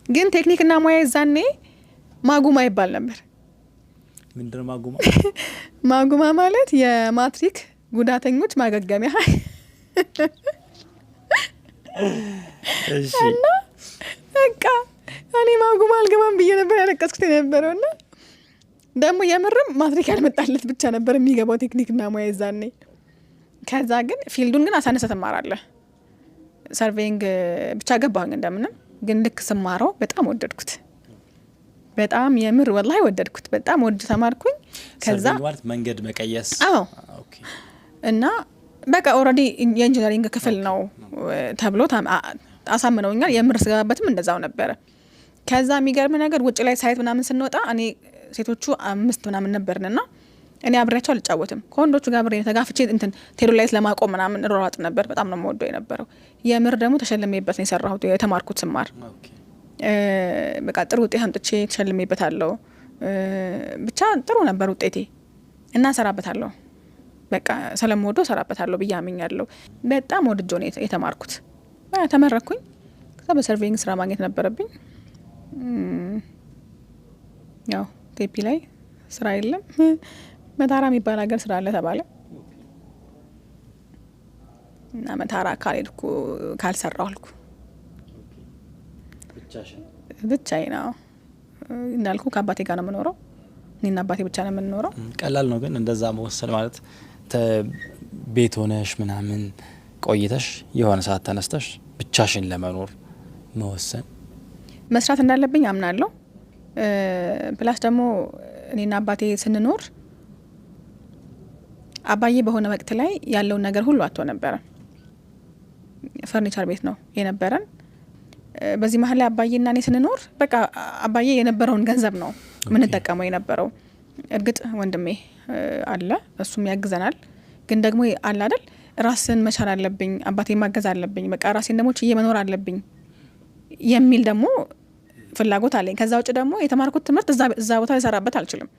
ግን ቴክኒክና ሙያ ዛኔ ማጉማ ይባል ነበር። ምንድነው ማጉማ? ማጉማ ማለት የማትሪክ ጉዳተኞች ማገገሚያ። እሺ እና በቃ እኔ ማጉማ አልገባም ብዬ ነበር ያለቀስኩት የነበረውና ደግሞ የምርም ማትሪክ ያልመጣለት ብቻ ነበር የሚገባው ቴክኒክና ሙያ ዛኔ። ከዛ ግን ፊልዱን ግን አሳነሰ ትማራለህ። ሰርቬይንግ ብቻ ገባሁኝ እንደምንም። ግን ልክ ስማረው በጣም ወደድኩት። በጣም የምር ወላሂ ወደድኩት። በጣም ወድ ተማርኩኝ። ከዛ ማለት መንገድ መቀየስ። አዎ ኦኬ። እና በቃ ኦልሬዲ የኢንጂነሪንግ ክፍል ነው ተብሎ አሳምነውኛል። የምር ስገባበትም እንደዛው ነበረ። ከዛ የሚገርም ነገር ውጭ ላይ ሳይት ምናምን ስንወጣ እኔ ሴቶቹ 5 ምናምን ነበርንና እኔ አብሬያቸው አልጫወትም። ከወንዶቹ ጋር አብሬ ተጋፍቼ እንትን ቴሎ ላይት ለማቆም ምናምን ሮራጥ ነበር። በጣም ነው የምወደው የነበረው። የምር ደግሞ ተሸልሜበት ነው የሰራሁት የተማርኩት ስማር። ኦኬ። በቃ ጥሩ ውጤት አምጥቼ ተሸልሜበታለሁ። ብቻ ጥሩ ነበር ውጤቴ እና ሰራበታለሁ። በቃ ስለምወደው ሰራበታለሁ ብዬ አምኛለሁ። በጣም ወድጆ ነው የተማርኩት። ተመረኩኝ። ከዛ በሰርቬይንግ ስራ ማግኘት ነበረብኝ። ያው ቴፒ ላይ ስራ የለም። መታራ የሚባል ሀገር ስራ አለ ተባለ እና መታራ ካልሄድኩ ካልሰራሁ አልኩ። ብቻዬን ነው እንዳልኩ ከአባቴ ጋር ነው የምኖረው። እኔና አባቴ ብቻ ነው የምንኖረው። ቀላል ነው ግን እንደዛ መወሰን ማለት ቤት ሆነሽ ምናምን ቆይተሽ የሆነ ሰዓት ተነስተሽ ብቻሽን ለመኖር መወሰን መስራት እንዳለብኝ አምናለሁ። ፕላስ ደግሞ እኔና አባቴ ስንኖር አባዬ በሆነ ወቅት ላይ ያለውን ነገር ሁሉ አጥቶ ነበረ። ፈርኒቸር ቤት ነው የነበረን። በዚህ መሀል ላይ አባዬና እኔ ስንኖር በቃ አባዬ የነበረውን ገንዘብ ነው የምንጠቀመው የነበረው። እርግጥ ወንድሜ አለ፣ እሱም ያግዘናል። ግን ደግሞ አለ አይደል ራስን መቻል አለብኝ፣ አባቴ ማገዝ አለብኝ፣ በቃ ራሴን ደግሞ ችዬ መኖር አለብኝ የሚል ደግሞ ፍላጎት አለኝ። ከዛ ውጭ ደግሞ የተማርኩት ትምህርት እዛ ቦታ ሊሰራበት አልችልም።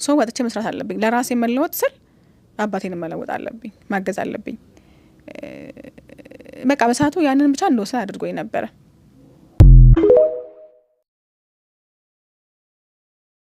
ሰው ወጥቼ መስራት አለብኝ። ለራሴ መለወጥ ስል አባቴን መለወጥ አለብኝ፣ ማገዝ አለብኝ። በቃ በሰዓቱ ያንን ብቻ እንደወሰን አድርጎኝ ነበረ።